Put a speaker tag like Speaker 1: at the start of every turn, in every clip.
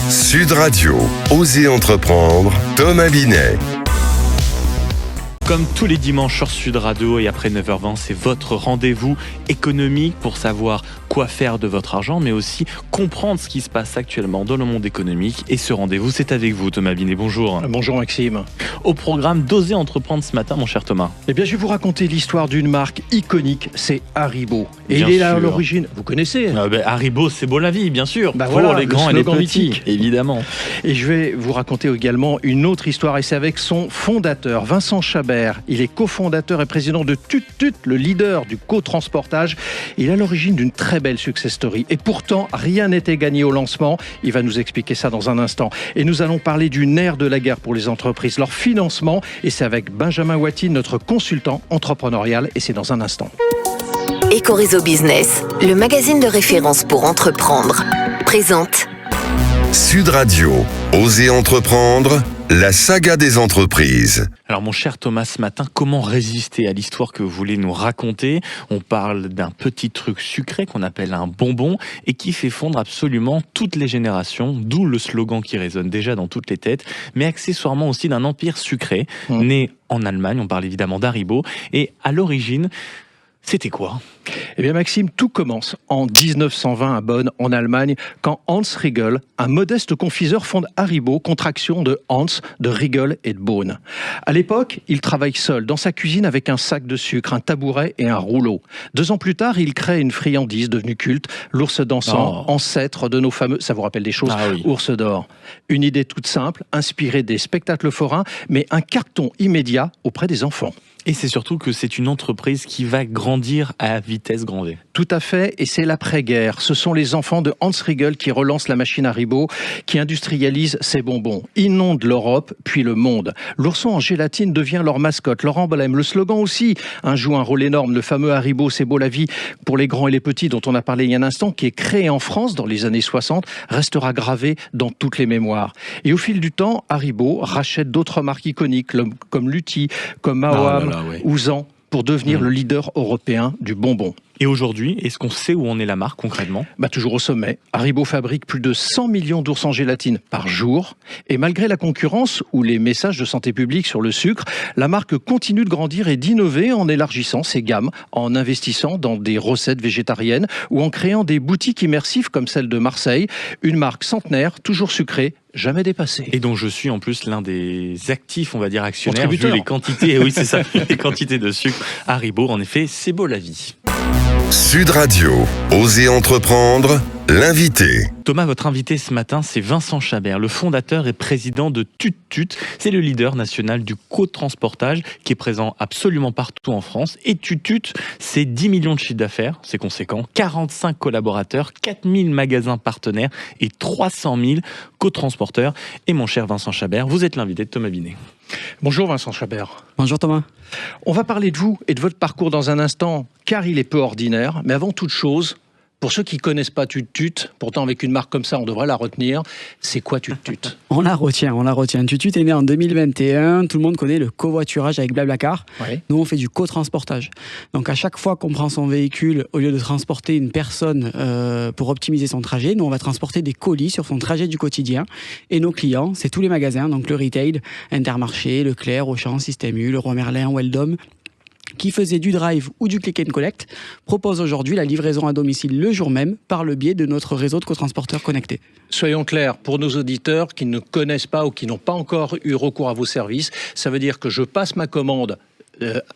Speaker 1: Sud Radio, Osez entreprendre, Thomas Binet.
Speaker 2: Comme tous les dimanches sur Sud Radio et après 9h20, c'est votre rendez-vous économique pour savoir quoi faire de votre argent, mais aussi comprendre ce qui se passe actuellement dans le monde économique. Et ce rendez-vous, c'est avec vous, Thomas Binet. Bonjour.
Speaker 3: Bonjour Maxime.
Speaker 2: Au programme d'Oser entreprendre ce matin, mon cher Thomas.
Speaker 3: Eh bien, je vais vous raconter l'histoire d'une marque iconique, c'est Haribo. Et
Speaker 2: Bien
Speaker 3: il est là à
Speaker 2: sûr.
Speaker 3: l'origine, vous connaissez
Speaker 2: Haribo, c'est beau la vie, bien sûr.
Speaker 3: Bah
Speaker 2: pour
Speaker 3: voilà,
Speaker 2: les grands
Speaker 3: le
Speaker 2: et les
Speaker 3: slogan
Speaker 2: petits,
Speaker 3: mythique.
Speaker 2: évidemment.
Speaker 3: Et je vais vous raconter également une autre histoire, et c'est avec son fondateur, Vincent Chabert. Il est cofondateur et président de Tut Tut, le leader du co-transportage. Il est à l'origine d'une très belle success story. Et pourtant, rien n'était gagné au lancement. Il va nous expliquer ça dans un instant. Et nous allons parler du nerf de la guerre pour les entreprises, leur financement. Et c'est avec Benjamin Watine, notre consultant entrepreneurial. Et c'est dans un instant.
Speaker 4: Éco-réseau Business, le magazine de référence pour entreprendre, présente
Speaker 1: Sud Radio, Osez entreprendre, la saga des entreprises.
Speaker 2: Alors mon cher Thomas, ce matin, comment résister à l'histoire que vous voulez nous raconter ? On parle d'un petit truc sucré qu'on appelle un bonbon et qui fait fondre absolument toutes les générations, d'où le slogan qui résonne déjà dans toutes les têtes, mais accessoirement aussi d'un empire sucré, né en Allemagne, on parle évidemment d'Haribo, et à l'origine, c'était quoi ?
Speaker 3: Eh bien Maxime, tout commence en 1920 à Bonn, en Allemagne, quand Hans Riegel, un modeste confiseur, fonde Haribo, contraction de Hans, de Riegel et de Bonn. À l'époque, il travaille seul dans sa cuisine avec un sac de sucre, un tabouret et un rouleau. 2 ans plus tard, il crée une friandise devenue culte, l'ours dansant, ancêtre de nos fameux, ça vous rappelle des choses, ours d'or. Une idée toute simple, inspirée des spectacles forains, mais un carton immédiat auprès des enfants.
Speaker 2: Et c'est surtout que c'est une entreprise qui va grandir à vitesse grand V.
Speaker 3: Tout à fait, et c'est l'après-guerre. Ce sont les enfants de Hans Riegel qui relancent la machine Haribo, qui industrialisent ces bonbons, inondent l'Europe, puis le monde. L'ourson en gélatine devient leur mascotte, leur emblème. Le slogan aussi joue un rôle énorme. Le fameux Haribo, c'est beau la vie pour les grands et les petits, dont on a parlé il y a un instant, qui est créé en France dans les années 60, restera gravé dans toutes les mémoires. Et au fil du temps, Haribo rachète d'autres marques iconiques, comme Lutti, comme Mawam, Ouzan, pour devenir le leader européen du bonbon.
Speaker 2: Et aujourd'hui, est-ce qu'on sait où en est la marque concrètement ?
Speaker 3: Toujours au sommet. Haribo fabrique plus de 100 millions d'ours en gélatine par jour. Et malgré la concurrence ou les messages de santé publique sur le sucre, la marque continue de grandir et d'innover en élargissant ses gammes, en investissant dans des recettes végétariennes ou en créant des boutiques immersives comme celle de Marseille. Une marque centenaire, toujours sucrée, jamais dépassée.
Speaker 2: Et dont je suis en plus l'un des actifs, on va dire actionnaires, vu les quantités, oui c'est ça, les quantités de sucre Haribo. En effet, c'est beau la vie.
Speaker 1: Sud Radio, Osez entreprendre, l'invité.
Speaker 2: Thomas, votre invité ce matin, c'est Vincent Chabert, le fondateur et président de Tut Tut. C'est le leader national du co-transportage qui est présent absolument partout en France. Et Tut Tut, c'est 10 millions de chiffres d'affaires, c'est conséquent, 45 collaborateurs, 4000 magasins partenaires et 300 000 co-transporteurs. Et mon cher Vincent Chabert, vous êtes l'invité de Thomas Binet.
Speaker 3: Bonjour Vincent Chabert.
Speaker 5: Bonjour Thomas.
Speaker 3: On va parler de vous et de votre parcours dans un instant, car il est peu ordinaire. Mais avant toute chose, pour ceux qui ne connaissent pas Tut Tut, pourtant avec une marque comme ça, on devrait la retenir. C'est quoi Tut Tut ?
Speaker 5: On la retient. Tut Tut est né en 2021. Tout le monde connaît le covoiturage avec Blablacar. Oui. Nous, on fait du co-transportage. Donc, à chaque fois qu'on prend son véhicule, au lieu de transporter une personne pour optimiser son trajet, nous, on va transporter des colis sur son trajet du quotidien. Et nos clients, c'est tous les magasins, donc le retail, Intermarché, Leclerc, Auchan, Système U, Leroy Merlin, Weldom, qui faisait du drive ou du click and collect, propose aujourd'hui la livraison à domicile le jour même par le biais de notre réseau de cotransporteurs connectés.
Speaker 3: Soyons clairs, pour nos auditeurs qui ne connaissent pas ou qui n'ont pas encore eu recours à vos services, ça veut dire que je passe ma commande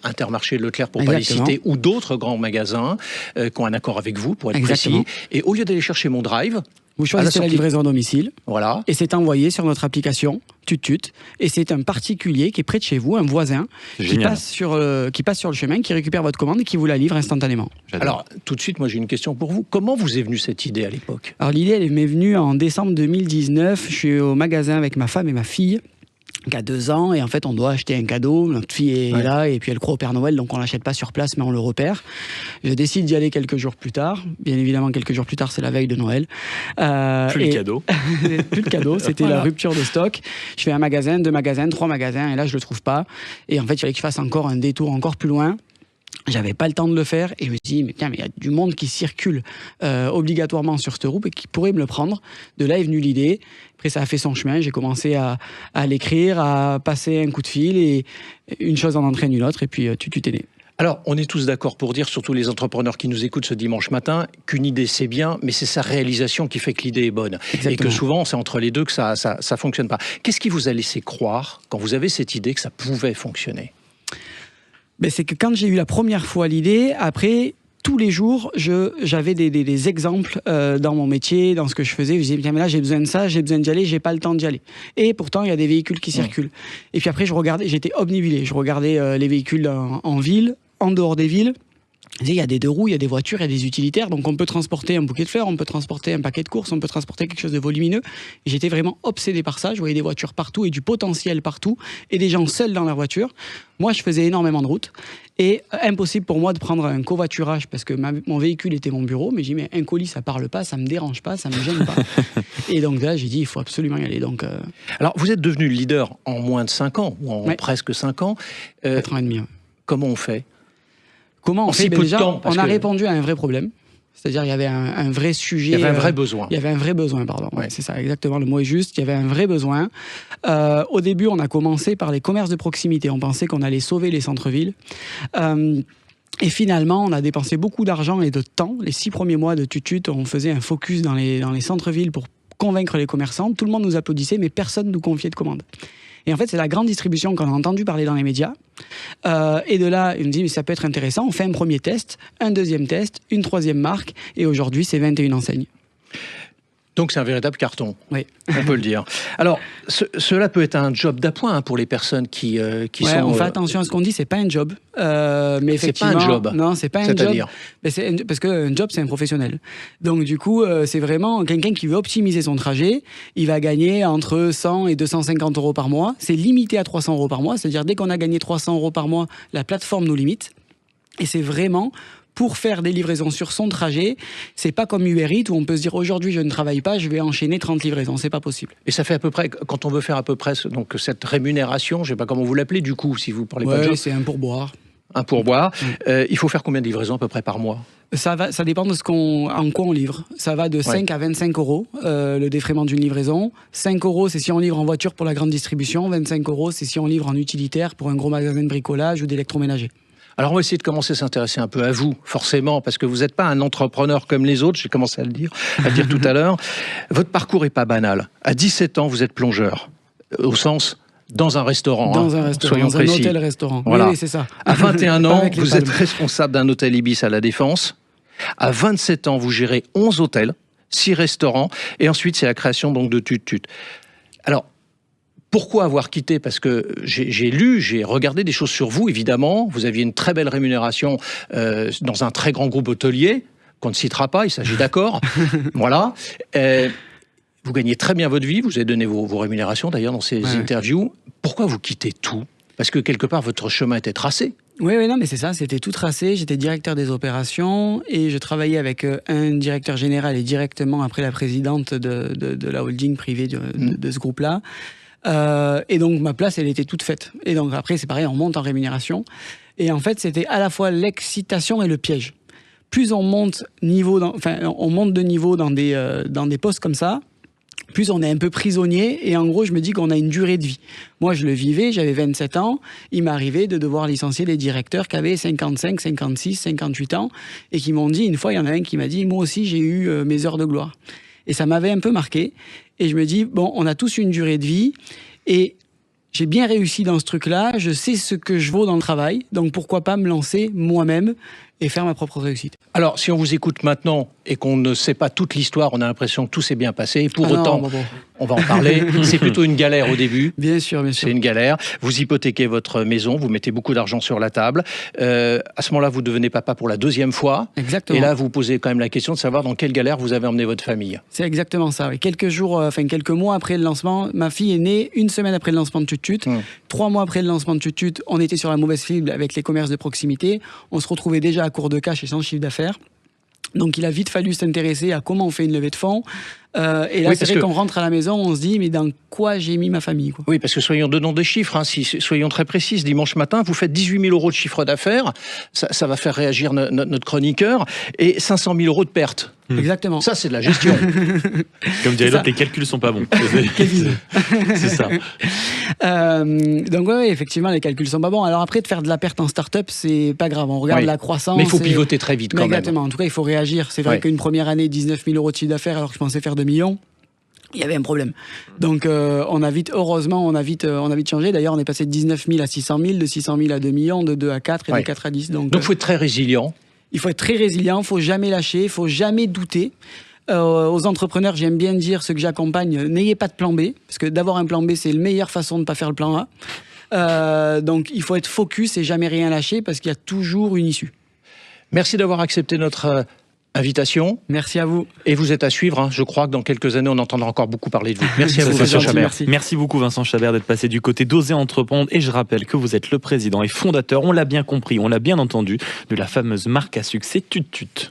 Speaker 3: Intermarché, Leclerc pour pas les citer, ou d'autres grands magasins qui ont un accord avec vous pour être précis, et au lieu d'aller chercher mon drive,
Speaker 5: vous choisissez la livraison à domicile,
Speaker 3: voilà,
Speaker 5: et c'est envoyé sur notre application Tut Tut, et c'est un particulier qui est près de chez vous, un voisin, qui passe sur le chemin, qui récupère votre commande et qui vous la livre instantanément.
Speaker 3: Alors, tout de suite, moi j'ai une question pour vous. Comment vous est venue cette idée à l'époque ?
Speaker 5: Alors l'idée, elle m'est venue en décembre 2019. Je suis au magasin avec ma femme et ma fille, qui a 2 ans, et en fait on doit acheter un cadeau, notre fille est là et puis elle croit au Père Noël, donc on l'achète pas sur place mais on le repère. Je décide d'y aller quelques jours plus tard, bien évidemment quelques jours plus tard c'est la veille de Noël.
Speaker 2: Plus le cadeau.
Speaker 5: Plus le cadeau, c'était la rupture de stock. Je fais un magasin, 2 magasins, 3 magasins et là je le trouve pas, et en fait il fallait que je fasse encore un détour encore plus loin J'avais pas le temps de le faire et je me suis dit, mais il y a du monde qui circule obligatoirement sur cette route et qui pourrait me le prendre. De là est venue l'idée. Après, ça a fait son chemin. J'ai commencé à l'écrire, à passer un coup de fil et une chose en entraîne une autre. Et puis, tu t'es né.
Speaker 3: Alors, on est tous d'accord pour dire, surtout les entrepreneurs qui nous écoutent ce dimanche matin, qu'une idée c'est bien, mais c'est sa réalisation qui fait que l'idée est bonne. Exactement. Et que souvent, c'est entre les deux que ça fonctionne pas. Qu'est-ce qui vous a laissé croire, quand vous avez cette idée, que ça pouvait fonctionner ?
Speaker 5: Ben, c'est que quand j'ai eu la première fois l'idée, après, tous les jours, j'avais des exemples dans mon métier, dans ce que je faisais. Je disais, mais là, j'ai besoin de ça, j'ai besoin d'y aller, j'ai pas le temps d'y aller. Et pourtant, il y a des véhicules qui circulent. Et puis après, j'étais obnubilé. Je regardais les véhicules en ville, en dehors des villes. Il y a des deux roues, il y a des voitures, il y a des utilitaires, donc on peut transporter un bouquet de fleurs, on peut transporter un paquet de courses, on peut transporter quelque chose de volumineux. Et j'étais vraiment obsédé par ça. Je voyais des voitures partout et du potentiel partout et des gens seuls dans leur voiture. Moi, je faisais énormément de routes et impossible pour moi de prendre un covoiturage parce que mon véhicule était mon bureau. Mais j'ai dit, mais un colis, ça parle pas, ça me dérange pas, ça me gêne pas. Et donc là, j'ai dit, il faut absolument y aller. Donc,
Speaker 3: Alors, vous êtes devenu leader en moins de 5 ans, ou en presque 5 ans.
Speaker 5: 4 ans et demi. Ouais.
Speaker 3: Comment on fait ?
Speaker 5: Comment on fait ? Déjà, on a répondu à un vrai problème. C'est-à-dire, il y avait un vrai sujet.
Speaker 3: Il y avait un vrai besoin.
Speaker 5: Il y avait un vrai besoin, pardon. Ouais, c'est ça, exactement. Le mot est juste. Il y avait un vrai besoin. Au début, on a commencé par les commerces de proximité. On pensait qu'on allait sauver les centres-villes. Et finalement, on a dépensé beaucoup d'argent et de temps. Les 6 premiers mois de Tutut, on faisait un focus dans les centres-villes pour convaincre les commerçants. Tout le monde nous applaudissait, mais personne ne nous confiait de commandes. Et en fait, c'est la grande distribution qu'on a entendu parler dans les médias. Et de là, il me dit, mais ça peut être intéressant. On fait un premier test, un deuxième test, une troisième marque. Et aujourd'hui, c'est 21 enseignes.
Speaker 3: Donc, c'est un véritable carton.
Speaker 5: Oui.
Speaker 3: On peut le dire. Alors, cela peut être un job d'appoint pour les personnes qui sont...
Speaker 5: On fait attention à ce qu'on dit, c'est pas un job. Mais effectivement,
Speaker 3: c'est pas un job.
Speaker 5: Non, c'est pas un job. Parce qu'un job, c'est un professionnel. Donc, du coup, c'est vraiment quelqu'un qui veut optimiser son trajet. Il va gagner entre 100 et 250 euros par mois. C'est limité à 300 euros par mois. C'est-à-dire, dès qu'on a gagné 300 euros par mois, la plateforme nous limite. Et c'est vraiment... pour faire des livraisons sur son trajet. C'est pas comme Uber Eats où on peut se dire aujourd'hui je ne travaille pas, je vais enchaîner 30 livraisons. C'est pas possible.
Speaker 3: Et ça fait à peu près, quand on veut faire à peu près donc, cette rémunération, je sais pas comment vous l'appelez du coup, si vous parlez pas de job.
Speaker 5: C'est un pourboire.
Speaker 3: Un pourboire. Il faut faire combien de livraisons à peu près par mois ?
Speaker 5: Ça dépend de en quoi on livre. Ça va de 5 à 25 euros, le défraiement d'une livraison. 5 euros, c'est si on livre en voiture pour la grande distribution. 25 euros, c'est si on livre en utilitaire pour un gros magasin de bricolage ou d'électroménager.
Speaker 3: Alors, on va essayer de commencer à s'intéresser un peu à vous, forcément, parce que vous n'êtes pas un entrepreneur comme les autres, j'ai commencé à le dire tout à l'heure. Votre parcours n'est pas banal. À 17 ans, vous êtes plongeur, au sens... Dans un restaurant, soyons précis.
Speaker 5: Un hôtel-restaurant.
Speaker 3: Voilà.
Speaker 5: Oui, c'est ça.
Speaker 3: À 21 ans, vous êtes responsable d'un hôtel Ibis à La Défense. À 27 ans, vous gérez 11 hôtels, 6 restaurants, et ensuite, c'est la création donc de Tutut. Alors, pourquoi avoir quitté ? Parce que j'ai regardé des choses sur vous, évidemment. Vous aviez une très belle rémunération dans un très grand groupe hôtelier, qu'on ne citera pas, il s'agit d'accords. Voilà. Vous gagnez très bien votre vie, vous avez donné vos rémunérations d'ailleurs dans ces interviews. Pourquoi vous quittez tout ? Parce que quelque part, votre chemin était tracé.
Speaker 5: Oui, non, mais c'est ça, c'était tout tracé. J'étais directeur des opérations et je travaillais avec un directeur général et directement après la présidente de la holding privée de ce groupe-là. Et donc, ma place, elle était toute faite. Et donc, après, c'est pareil, on monte en rémunération. Et en fait, c'était à la fois l'excitation et le piège. Plus on monte de niveau dans des postes comme ça, plus on est un peu prisonnier et en gros je me dis qu'on a une durée de vie. Moi je le vivais, j'avais 27 ans, il m'arrivait de devoir licencier des directeurs qui avaient 55, 56, 58 ans et qui m'ont dit, une fois il y en a un qui m'a dit, moi aussi j'ai eu mes heures de gloire. Et ça m'avait un peu marqué et je me dis, bon, on a tous une durée de vie et j'ai bien réussi dans ce truc-là, je sais ce que je vaux dans le travail, donc pourquoi pas me lancer moi-même et faire ma propre réussite.
Speaker 3: Alors, si on vous écoute maintenant et qu'on ne sait pas toute l'histoire, on a l'impression que tout s'est bien passé. Et pour autant, on va en parler. C'est plutôt une galère au début.
Speaker 5: Bien sûr.
Speaker 3: C'est une galère. Vous hypothéquez votre maison, vous mettez beaucoup d'argent sur la table. À ce moment-là, vous devenez papa pour la 2e fois.
Speaker 5: Exactement.
Speaker 3: Et là, vous posez quand même la question de savoir dans quelle galère vous avez emmené votre famille.
Speaker 5: C'est exactement ça. Oui. Quelques mois après le lancement, ma fille est née 1 semaine après le lancement de Tutut. 3 mois après le lancement de Tutut, on était sur la mauvaise cible avec les commerces de proximité. On se retrouvait déjà à court de cash et sans chiffre d'affaires. Donc il a vite fallu s'intéresser à comment on fait une levée de fonds, Et là,
Speaker 3: Oui,
Speaker 5: c'est vrai qu'on rentre à la maison, on se dit, mais dans quoi j'ai mis ma famille, quoi.
Speaker 3: Oui, parce que donnons des chiffres, soyons très précis. Dimanche matin, vous faites 18 000 € de chiffre d'affaires, ça va faire réagir notre chroniqueur, et 500 000 € de pertes.
Speaker 5: Exactement.
Speaker 3: Ça, c'est de la gestion.
Speaker 2: Comme dirait l'autre, les calculs sont pas bons. C'est ça.
Speaker 5: Donc oui, effectivement, les calculs sont pas bons. Alors après, de faire de la perte en start-up, c'est pas grave. On regarde la croissance.
Speaker 3: Mais il faut pivoter très vite quand
Speaker 5: Exactement. En tout cas, il faut réagir. C'est vrai qu'une première année, 19 000 € de chiffre d'affaires, alors que je pensais faire 2 millions. Il y avait un problème. Donc, heureusement, on a vite changé. D'ailleurs, on est passé de 19 000 à 600 000, de 600 000 à 2 millions, de 2 à 4 et de 4 à 10. Donc,
Speaker 3: il faut être très résilient.
Speaker 5: Il faut être très résilient, il ne faut jamais lâcher, il ne faut jamais douter. Aux entrepreneurs, j'aime bien dire, ceux que j'accompagne, n'ayez pas de plan B, parce que d'avoir un plan B, c'est la meilleure façon de ne pas faire le plan A. Donc, il faut être focus et jamais rien lâcher, parce qu'il y a toujours une issue.
Speaker 3: Merci d'avoir accepté notre invitation.
Speaker 5: Merci à vous.
Speaker 3: Et vous êtes à suivre, hein. Je crois que dans quelques années, on entendra encore beaucoup parler de vous. Merci à vous, Vincent Chabert.
Speaker 2: Merci beaucoup, Vincent Chabert, d'être passé du côté d'Oser Entreprendre. Et je rappelle que vous êtes le président et fondateur, on l'a bien compris, on l'a bien entendu, de la fameuse marque à succès Tut Tut.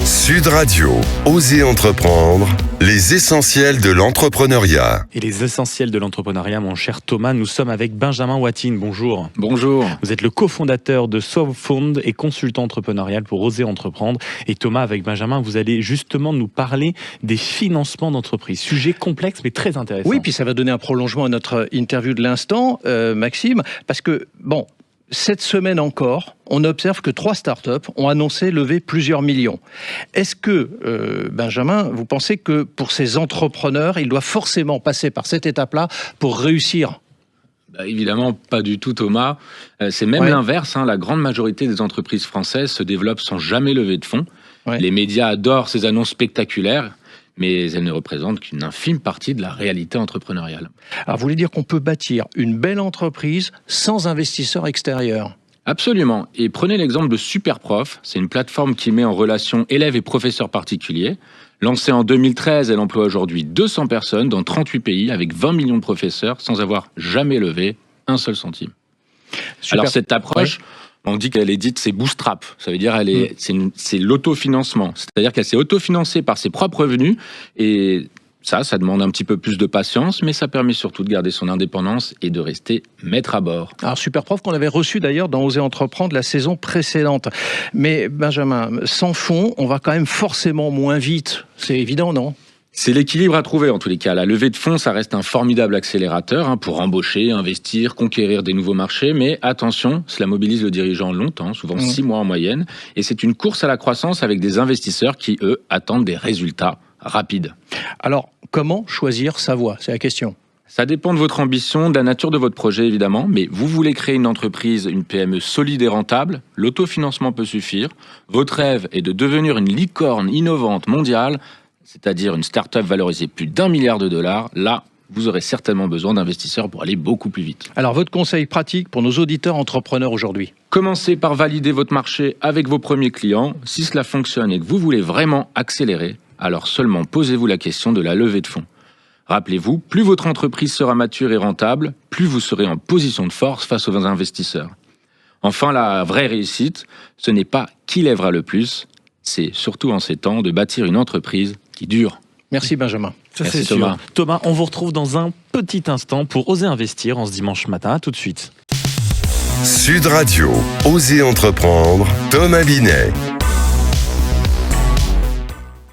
Speaker 1: Sud Radio, Oser Entreprendre, les essentiels de l'entrepreneuriat.
Speaker 2: Et les essentiels de l'entrepreneuriat, mon cher Thomas, nous sommes avec Benjamin Watine. Bonjour.
Speaker 6: Bonjour.
Speaker 2: Vous êtes le cofondateur de SoFound et consultant entrepreneurial pour Oser Entreprendre. Et Thomas, avec Benjamin, vous allez justement nous parler des financements d'entreprise. Sujet complexe mais très intéressant.
Speaker 3: Oui, puis ça va donner un prolongement à notre interview de l'instant, Maxime, parce que, bon, cette semaine encore, on observe que 3 startups ont annoncé lever plusieurs millions. Est-ce que, Benjamin, vous pensez que pour ces entrepreneurs, ils doivent forcément passer par cette étape-là pour réussir ?
Speaker 6: Évidemment, pas du tout, Thomas. C'est même l'inverse. La grande majorité des entreprises françaises se développent sans jamais lever de fonds. Les médias adorent ces annonces spectaculaires, mais elles ne représentent qu'une infime partie de la réalité entrepreneuriale.
Speaker 3: Alors, vous voulez dire qu'on peut bâtir une belle entreprise sans investisseurs extérieurs ?
Speaker 6: Absolument. Et prenez l'exemple de Superprof. C'est une plateforme qui met en relation élèves et professeurs particuliers. Lancée en 2013, elle emploie aujourd'hui 200 personnes dans 38 pays avec 20 millions de professeurs sans avoir jamais levé un seul centime. Alors cette approche, on dit qu'elle est dite, c'est bootstrap. Ça veut dire c'est l'autofinancement. C'est-à-dire qu'elle s'est autofinancée par ses propres revenus et ça demande un petit peu plus de patience, mais ça permet surtout de garder son indépendance et de rester maître à bord.
Speaker 3: Alors Superprof qu'on avait reçu d'ailleurs dans Oser Entreprendre la saison précédente. Mais Benjamin, sans fonds, on va quand même forcément moins vite. C'est évident, non ?
Speaker 6: C'est l'équilibre à trouver en tous les cas. La levée de fonds, ça reste un formidable accélérateur pour embaucher, investir, conquérir des nouveaux marchés. Mais attention, cela mobilise le dirigeant longtemps, souvent 6 mois en moyenne. Et c'est une course à la croissance avec des investisseurs qui, eux, attendent des résultats rapides.
Speaker 3: Alors, comment choisir sa voie ? C'est la question.
Speaker 6: Ça dépend de votre ambition, de la nature de votre projet évidemment, mais vous voulez créer une entreprise, une PME solide et rentable, l'autofinancement peut suffire. Votre rêve est de devenir une licorne innovante mondiale, c'est-à-dire une start-up valorisée plus d'1 milliard de dollars. Là, vous aurez certainement besoin d'investisseurs pour aller beaucoup plus vite.
Speaker 3: Alors, votre conseil pratique pour nos auditeurs entrepreneurs aujourd'hui ?
Speaker 6: Commencez par valider votre marché avec vos premiers clients. Si cela fonctionne et que vous voulez vraiment accélérer, alors seulement posez-vous la question de la levée de fonds. Rappelez-vous, plus votre entreprise sera mature et rentable, plus vous serez en position de force face aux investisseurs. Enfin, la vraie réussite, ce n'est pas qui lèvera le plus, c'est surtout en ces temps de bâtir une entreprise qui dure.
Speaker 3: Merci Benjamin.
Speaker 2: Merci Thomas. Thomas, on vous retrouve dans un petit instant pour Oser Investir en ce dimanche matin. À tout de suite.
Speaker 1: Sud Radio, Oser Entreprendre, Thomas Binet.